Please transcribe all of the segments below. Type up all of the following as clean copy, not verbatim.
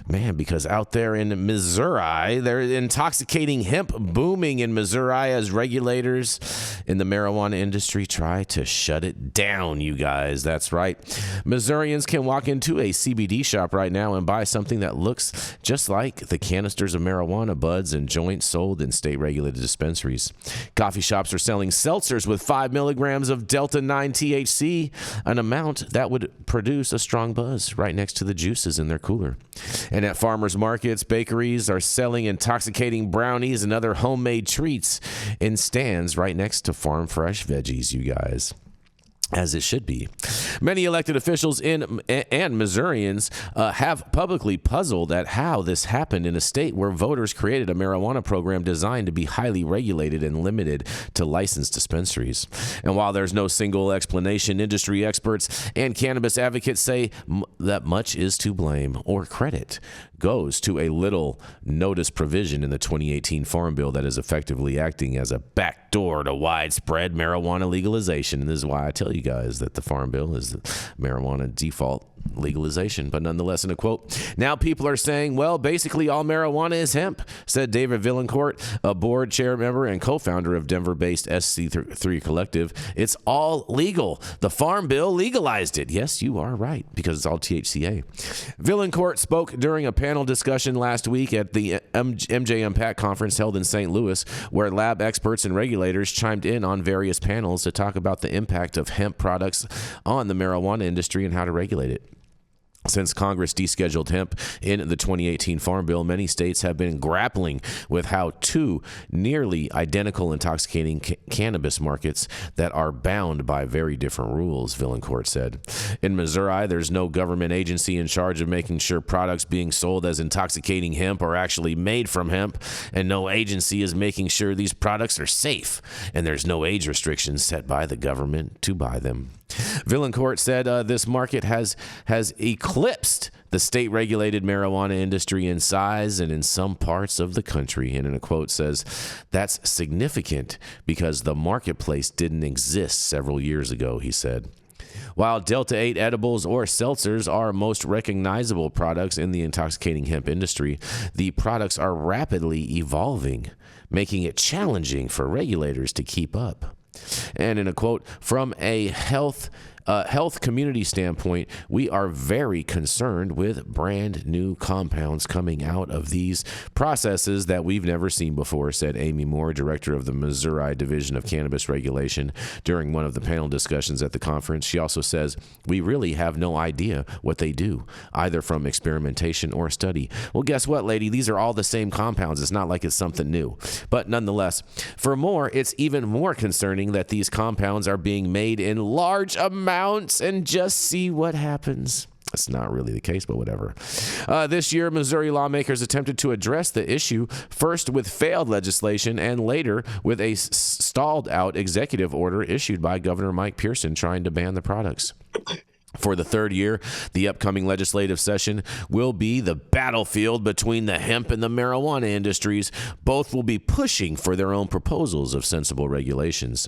Man, because out there in Missouri, there's intoxicating hemp booming in Missouri as regulators in the marijuana industry try to shut it down, you guys. That's right. Missourians can walk into a CBD shop right now and buy something that looks just like the canisters of marijuana buds and joints sold in state-regulated dispensaries. Coffee shops are selling seltzers with 5 milligrams of Delta-9 THC, an amount that would produce a strong buzz right next to the juices in their cooler. And at farmers markets, bakeries are selling intoxicating brownies and other homemade treats in stands right next to farm fresh veggies, you guys. As it should be. Many elected officials and Missourians have publicly puzzled at how this happened in a state where voters created a marijuana program designed to be highly regulated and limited to licensed dispensaries. And while there's no single explanation, industry experts and cannabis advocates say that much is to blame or credit goes to a little notice provision in the 2018 Farm Bill that is effectively acting as a backdoor to widespread marijuana legalization. And this is why I tell you guys that the Farm Bill is the marijuana default legalization. But nonetheless, in a quote, now people are saying, well, basically all marijuana is hemp, said David Villancourt, a board chair member and co-founder of Denver-based SC3 Collective. It's all legal. The Farm Bill legalized it. Yes, you are right, because it's all THCA. Villancourt spoke during a panel discussion last week at the MJ Unpacked conference held in St. Louis, where lab experts and regulators chimed in on various panels to talk about the impact of hemp products on the marijuana industry and how to regulate it. Since Congress descheduled hemp in the 2018 Farm Bill, many states have been grappling with how two nearly identical intoxicating cannabis markets that are bound by very different rules, Villancourt said. In Missouri, there's no government agency in charge of making sure products being sold as intoxicating hemp are actually made from hemp, and no agency is making sure these products are safe, and there's no age restrictions set by the government to buy them. Villancourt said this market has eclipsed the state-regulated marijuana industry in size and in some parts of the country. And in a quote says, that's significant because the marketplace didn't exist several years ago, he said. While Delta-8 edibles or seltzers are most recognizable products in the intoxicating hemp industry, the products are rapidly evolving, making it challenging for regulators to keep up. And in a quote, from a health community standpoint, we are very concerned with brand new compounds coming out of these processes that we've never seen before, said Amy Moore, director of the Missouri Division of Cannabis Regulation, during one of the panel discussions at the conference. She also says, we really have no idea what they do, either from experimentation or study. Well, guess what, lady? These are all the same compounds. It's not like it's something new. But nonetheless, for more, it's even more concerning that these compounds are being made in large amounts and just see what happens. That's not really the case, but whatever. This year, Missouri lawmakers attempted to address the issue, first with failed legislation and later with a stalled-out executive order issued by Governor Mike Pearson trying to ban the products. For the third year, the upcoming legislative session will be the battlefield between the hemp and the marijuana industries. Both will be pushing for their own proposals of sensible regulations.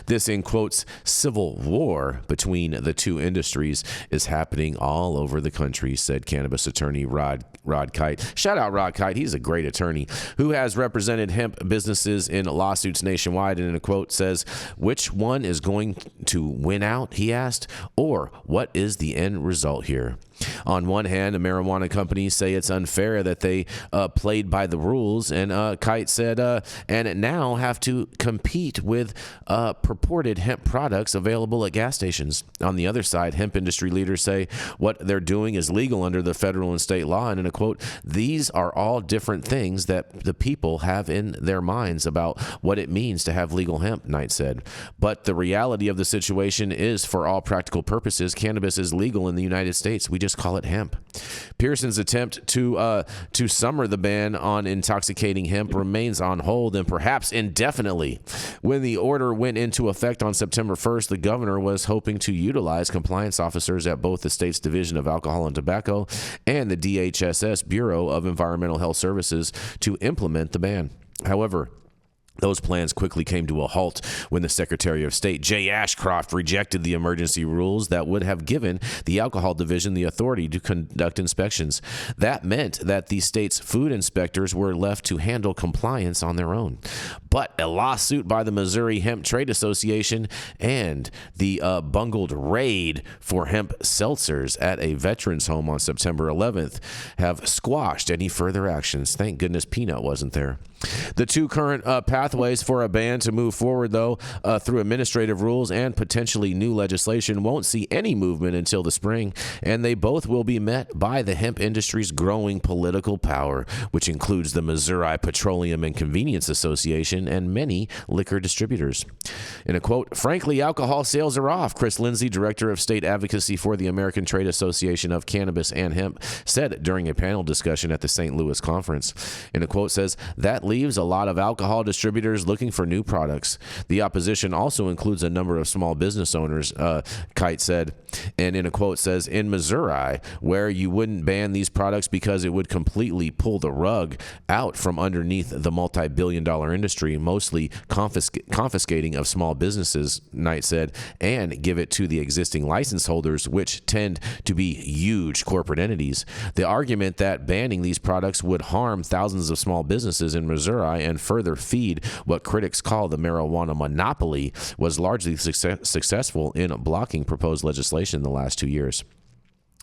This, in quotes, civil war between the two industries is happening all over the country, said cannabis attorney Rod Kite. Shout out Rod Kite. He's a great attorney who has represented hemp businesses in lawsuits nationwide, and in a quote says, which one is going to win out, he asked, or what is the end result here? On one hand, the marijuana companies say it's unfair that they played by the rules, and Kite said, and now have to compete with purported hemp products available at gas stations. On the other side, hemp industry leaders say what they're doing is legal under the federal and state law, and in a quote, these are all different things that the people have in their minds about what it means to have legal hemp, Knight said. But the reality of the situation is, for all practical purposes, cannabis is legal in the United States. We just call it hemp. Pearson's attempt to summer the ban on intoxicating hemp remains on hold, and perhaps indefinitely. When the order went into effect on September 1st, the governor was hoping to utilize compliance officers at both the state's Division of Alcohol and Tobacco and the DHSS Bureau of Environmental Health Services to implement the ban. However, Those plans quickly came to a halt when the Secretary of State, Jay Ashcroft, rejected the emergency rules that would have given the Alcohol Division the authority to conduct inspections. That meant that the state's food inspectors were left to handle compliance on their own. But a lawsuit by the Missouri Hemp Trade Association and the bungled raid for hemp seltzers at a veterans home on September 11th have squashed any further actions. Thank goodness Peanut wasn't there. The two current pathways for a ban to move forward, though, through administrative rules and potentially new legislation, won't see any movement until the spring, and they both will be met by the hemp industry's growing political power, which includes the Missouri Petroleum and Convenience Association and many liquor distributors. In a quote, "Frankly, alcohol sales are off," Chris Lindsay, director of state advocacy for the American Trade Association of Cannabis and Hemp, said during a panel discussion at the St. Louis conference. In a quote says, "That leaves a lot of alcohol distributors looking for new products. The opposition also includes a number of small business owners," Kite said. And in a quote says, "In Missouri, where you wouldn't ban these products because it would completely pull the rug out from underneath the multi-billion-dollar industry, mostly confiscating of small businesses," Knight said, "and give it to the existing license holders, which tend to be huge corporate entities. The argument that banning these products would harm thousands of small businesses in Missouri and further feed what critics call the marijuana monopoly was largely successful in blocking proposed legislation in the last 2 years."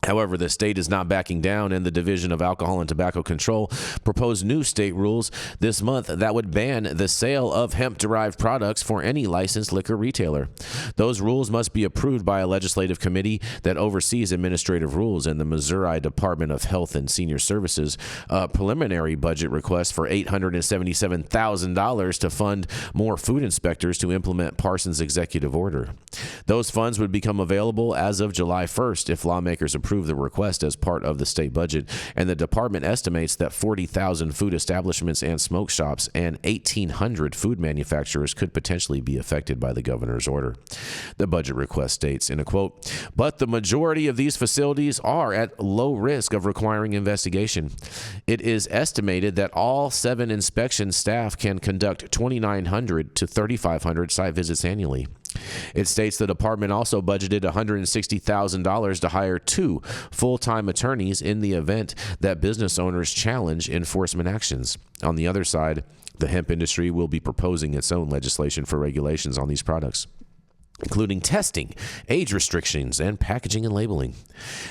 However, the state is not backing down, and the Division of Alcohol and Tobacco Control proposed new state rules this month that would ban the sale of hemp-derived products for any licensed liquor retailer. Those rules must be approved by a legislative committee that oversees administrative rules, and the Missouri Department of Health and Senior Services preliminary budget request for $877,000 to fund more food inspectors to implement Parsons' executive order. Those funds would become available as of July 1st if lawmakers approve the request as part of the state budget, and the department estimates that 40,000 food establishments and smoke shops and 1,800 food manufacturers could potentially be affected by the governor's order. The budget request states, in a quote, "But the majority of these facilities are at low risk of requiring investigation. It is estimated that all 7 inspection staff can conduct 2,900 to 3,500 site visits annually." It states the department also budgeted $160,000 to hire 2 full-time attorneys in the event that business owners challenge enforcement actions. On the other side, the hemp industry will be proposing its own legislation for regulations on these products, including testing, age restrictions, and packaging and labeling.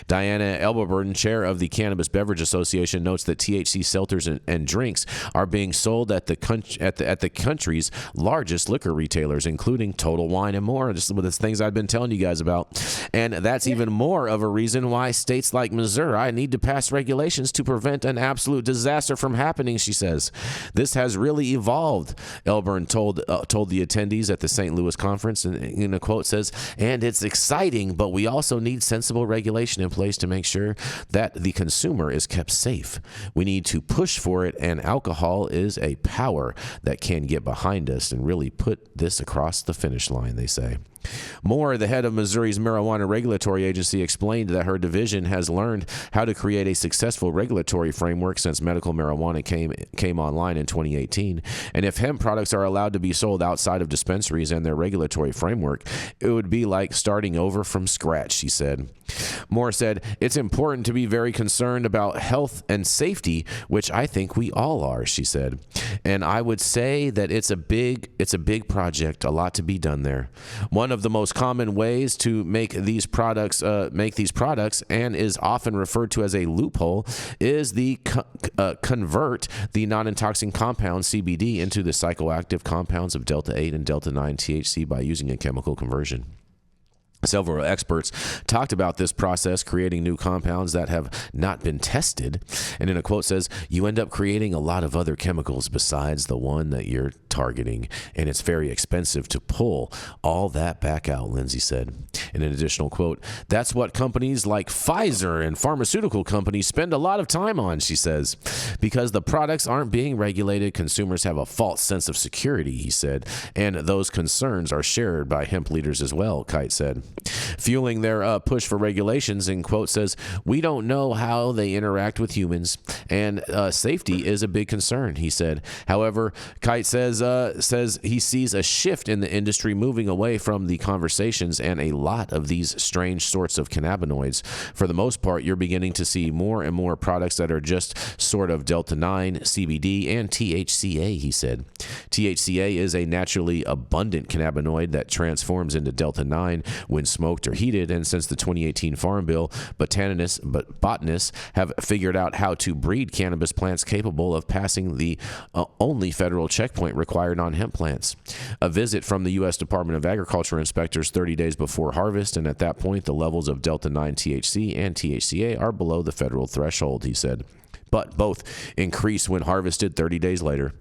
Diana Elberburden, chair of the Cannabis Beverage Association, notes that THC seltzers and drinks are being sold at the country's largest liquor retailers, including Total Wine and more. Just the things I've been telling you guys about. And that's even more of a reason why states like Missouri need to pass regulations to prevent an absolute disaster from happening, she says. This has really evolved, Elburn told the attendees at the St. Louis conference, and in a quote says, "And it's exciting, but we also need sensible regulation in place to make sure that the consumer is kept safe. We need to push for it, and alcohol is a power that can get behind us and really put this across the finish line," they say. Moore, the head of Missouri's marijuana regulatory agency, explained that her division has learned how to create a successful regulatory framework since medical marijuana came online in 2018. And if hemp products are allowed to be sold outside of dispensaries and their regulatory framework, it would be like starting over from scratch, she said. Moore said, "It's important to be very concerned about health and safety, which I think we all are," she said. "And I would say that it's a big project, a lot to be done there. One of the most common ways to make these products, and is often referred to as a loophole, is the convert the non-intoxicating compound CBD into the psychoactive compounds of Delta 8 and Delta 9 THC by using a chemical conversion." Several experts talked about this process, creating new compounds that have not been tested. And in a quote says, "You end up creating a lot of other chemicals besides the one that you're targeting, and it's very expensive to pull all that back out," Lindsay said. In an additional quote, "That's what companies like Pfizer and pharmaceutical companies spend a lot of time on," she says. "Because the products aren't being regulated, consumers have a false sense of security," he said. "And those concerns are shared by hemp leaders as well," Kite said. fueling their push for regulations. And quote says, "We don't know how they interact with humans, and safety is a big concern," he said. However, Kite says he sees a shift in the industry moving away from the conversations and a lot of these strange sorts of cannabinoids. For the most part, you're beginning to see more and more products that are just sort of Delta-9, CBD, and THCA, he said. THCA is a naturally abundant cannabinoid that transforms into Delta-9 when smoked or heated, and since the 2018 Farm Bill, botanists have figured out how to breed cannabis plants capable of passing the only federal checkpoint required on hemp plants. A visit from the U.S. Department of Agriculture inspectors 30 days before harvest, and at that point, the levels of Delta-9 THC and THCA are below the federal threshold, he said. But both increase when harvested 30 days later.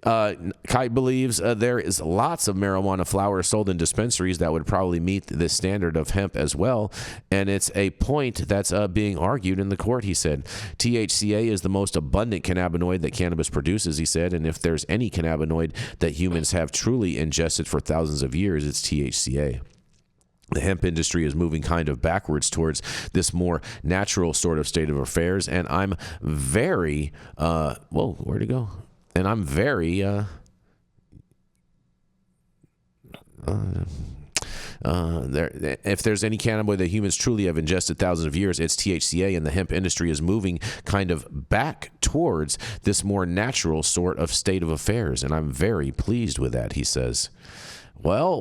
Kite believes there is lots of marijuana flower sold in dispensaries that would probably meet this standard of hemp as well, and it's a point that's being argued in the court, he said. THCA is the most abundant cannabinoid that cannabis produces, he said, and if there's any cannabinoid that humans have truly ingested for thousands of years, it's THCA. The hemp industry is moving kind of backwards towards this more natural sort of state of affairs, and I'm very, whoa, where'd it go? And I'm very, if there's any cannabinoid that humans truly have ingested thousands of years, it's THCA, and the hemp industry is moving kind of back towards this more natural sort of state of affairs, and I'm very pleased with that, he says. Well.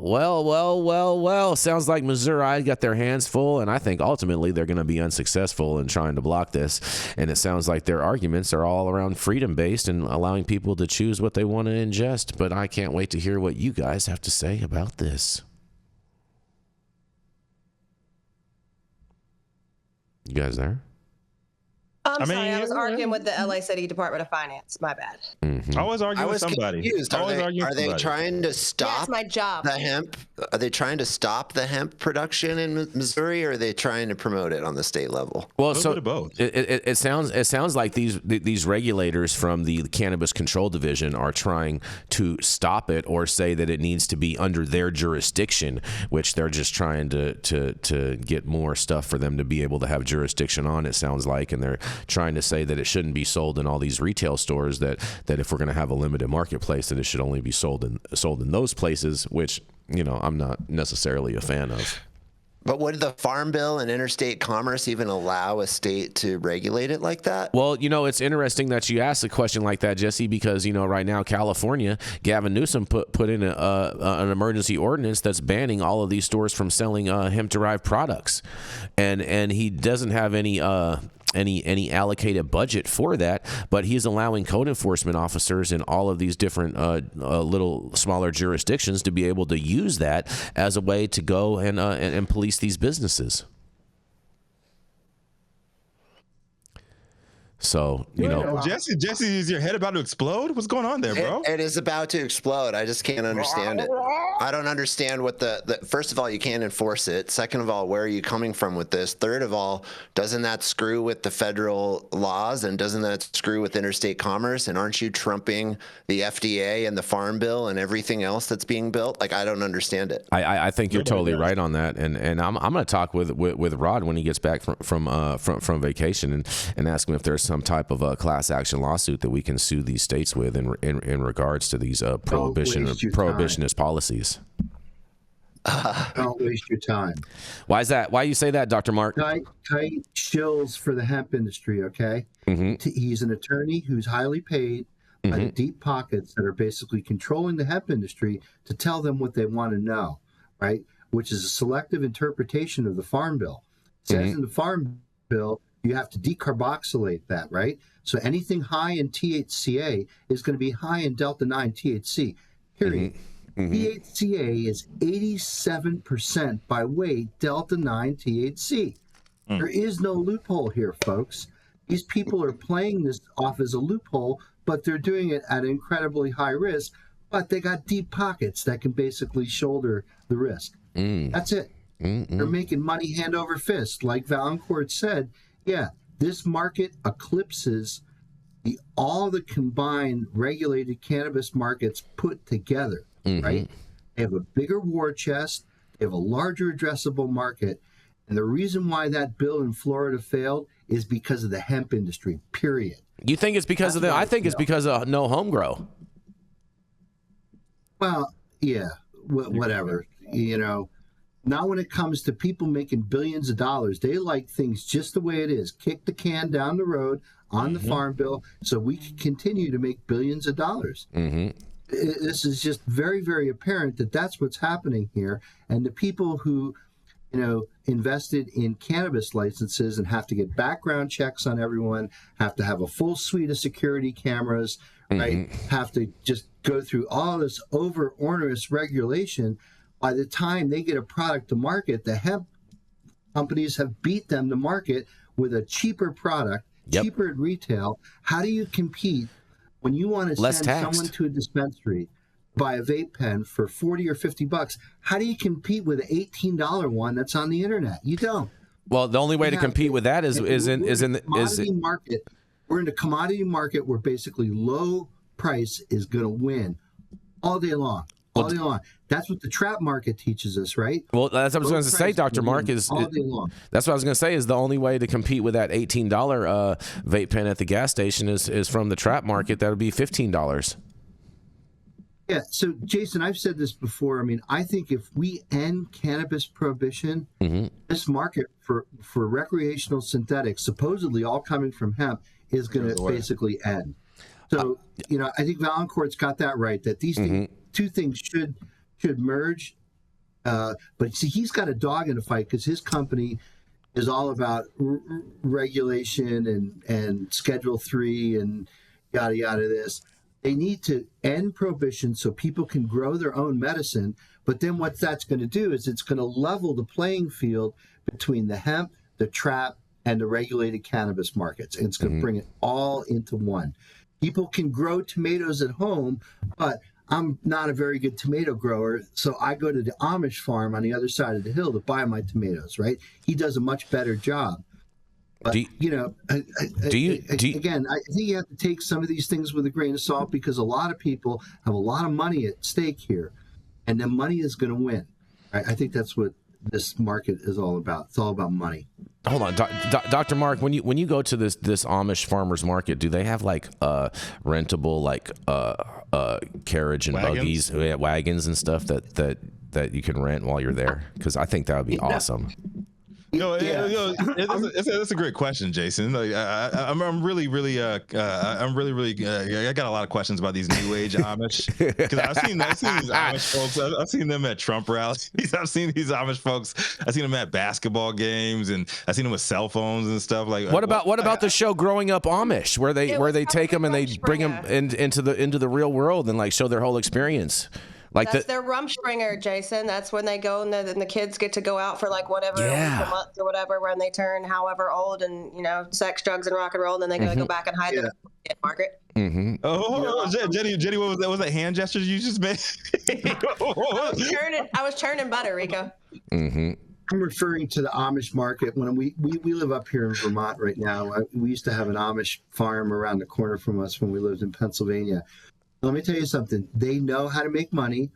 Sounds like Missouri got their hands full, and I think ultimately they're going to be unsuccessful in trying to block this. And it sounds like their arguments are all around freedom-based and allowing people to choose what they want to ingest. But I can't wait to hear what you guys have to say about this. You guys there? I'm sorry, I was arguing with the LA City Department of Finance. My bad. Mm-hmm. I was arguing with somebody. Confused. Are they trying to stop That's my job. the hemp? Are they trying to stop the hemp production in Missouri, or are they trying to promote it on the state level? Well, so both. It sounds like these regulators from the Cannabis Control Division are trying to stop it or say that it needs to be under their jurisdiction, which they're just trying to get more stuff for them to be able to have jurisdiction on. It sounds like, and they're trying to say that it shouldn't be sold in all these retail stores, that if we're going to have a limited marketplace, that it should only be sold in those places, which, you know, I'm not necessarily a fan of. But would the Farm Bill and interstate commerce even allow a state to regulate it like that? Well, you know, it's interesting that you asked a question like that, Jesse, because, you know, right now, California, Gavin Newsom put in an emergency ordinance that's banning all of these stores from selling hemp-derived products. And he doesn't have any allocated budget for that, but he's allowing code enforcement officers in all of these different little smaller jurisdictions to be able to use that as a way to go and police these businesses. So, you know, Jesse, is your head about to explode? What's going on there, bro? It is about to explode. I just can't understand it. I don't understand what first of all, you can't enforce it. Second of all, where are you coming from with this? Third of all, doesn't that screw with the federal laws, and doesn't that screw with interstate commerce? And aren't you trumping the FDA and the Farm Bill and everything else that's being built? Like, I don't understand it. I think you're totally right on that. And I'm going to talk with Rod when he gets back from vacation and ask him if there's some type of a class action lawsuit that we can sue these states with in regards to these prohibitionist policies. Don't waste your time. Why is that? Why you say that, Dr. Mark? Kite shills for the hemp industry, okay? Mm-hmm. He's an attorney who's highly paid by the deep pockets that are basically controlling the hemp industry to tell them what they want to know, right? Which is a selective interpretation of the Farm Bill. It says in the Farm Bill, you have to decarboxylate that, right? So anything high in THCA is going to be high in Delta-9 THC, period. THCA is 87% by weight Delta-9 THC. There is no loophole here, folks. These people are playing this off as a loophole, but they're doing it at incredibly high risk, but they got deep pockets that can basically shoulder the risk. That's it. They're making money hand over fist. Like Valancourt said, yeah, this market eclipses all the combined regulated cannabis markets put together, right? They have a bigger war chest. They have a larger addressable market. And the reason why that bill in Florida failed is because of the hemp industry, period. You think it's because of I think it's because of no home grow. Well, yeah, whatever. Now when it comes to people making billions of dollars, they like things just the way it is. Kick the can down the road on the farm bill so we can continue to make billions of dollars. This is just very, very apparent that that's what's happening here. And the people who, invested in cannabis licenses and have to get background checks on everyone, have to have a full suite of security cameras, right? Have to just go through all this over onerous regulation. By the time they get a product to market, the hemp companies have beat them to market with a cheaper product, cheaper at retail. How do you compete when you want to send someone to a dispensary, buy a vape pen for $40 or $50? How do you compete with an $18 one that's on the internet? You don't. Well, the only way to compete with that is in the commodity market. We're in a commodity market where basically low price is going to win all day long. All day long. That's what the trap market teaches us, right? Well, that's what I was going to say, Dr. Mark. That's what I was going to say is the only way to compete with that $18 vape pen at the gas station is from the trap market. That would be $15. Yeah. So, Jason, I've said this before. I mean, I think if we end cannabis prohibition, this market for recreational synthetics, supposedly all coming from hemp, is going to basically end. So, I think Valancourt's got that right, that these two things should merge. But see, he's got a dog in the fight because his company is all about regulation and Schedule 3 and yada, yada this. They need to end prohibition so people can grow their own medicine. But then what that's going to do is it's going to level the playing field between the hemp, the trap, and the regulated cannabis markets. And it's going to bring it all into one. People can grow tomatoes at home, but I'm not a very good tomato grower, so I go to the Amish farm on the other side of the hill to buy my tomatoes, right? He does a much better job. But, again, I think you have to take some of these things with a grain of salt because a lot of people have a lot of money at stake here, and then money is going to win. I think that's what this market is all about. It's all about money. Hold on, Dr. Mark. When you go to this Amish farmers market, do they have like rentable carriage and buggies, wagons and stuff that you can rent while you're there? Because I think that would be awesome. It's a great question, Jason. Like, I'm really, I got a lot of questions about these new age Amish because I've seen these Amish folks. I've seen them at Trump rallies. I've seen these Amish folks. I've seen them at basketball games, and I've seen them with cell phones and stuff. Like, what about the show Growing Up Amish, where they take them and they bring them into the real world and like show their whole experience? Like that's their Rumspringer, Jason. That's when they go and the kids get to go out for like whatever a month or whatever when they turn however old and sex, drugs, and rock and roll. And then they go back and hide them in the market. Jenny, what was that hand gesture you just made? I was churning butter, Rico. I'm referring to the Amish market. When we live up here in Vermont right now. We used to have an Amish farm around the corner from us when we lived in Pennsylvania. Let me tell you something. They know how to make money,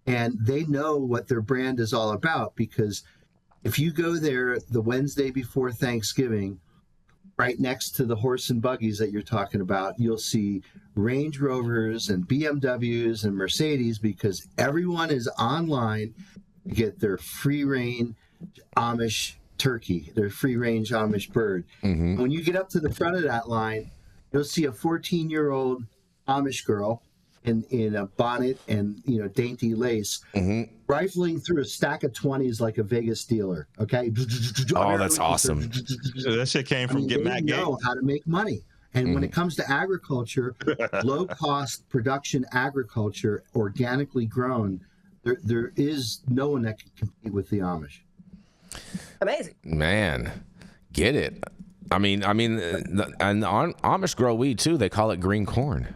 and they know what their brand is all about, because if you go there the Wednesday before Thanksgiving, right next to the horse and buggies that you're talking about, you'll see Range Rovers and BMWs and Mercedes, because everyone is online to get their free-range Amish turkey, their free-range Amish bird. When you get up to the front of that line, you'll see a 14-year-old Amish girl in a bonnet and dainty lace, rifling through a stack of 20s like a Vegas dealer. Okay. Oh, that's awesome. That shit came from Get Matt. They know how to make money. And when it comes to agriculture, low cost production agriculture, organically grown, there is no one that can compete with the Amish. Amazing. Man, get it. I mean, and Amish grow weed too. They call it green corn.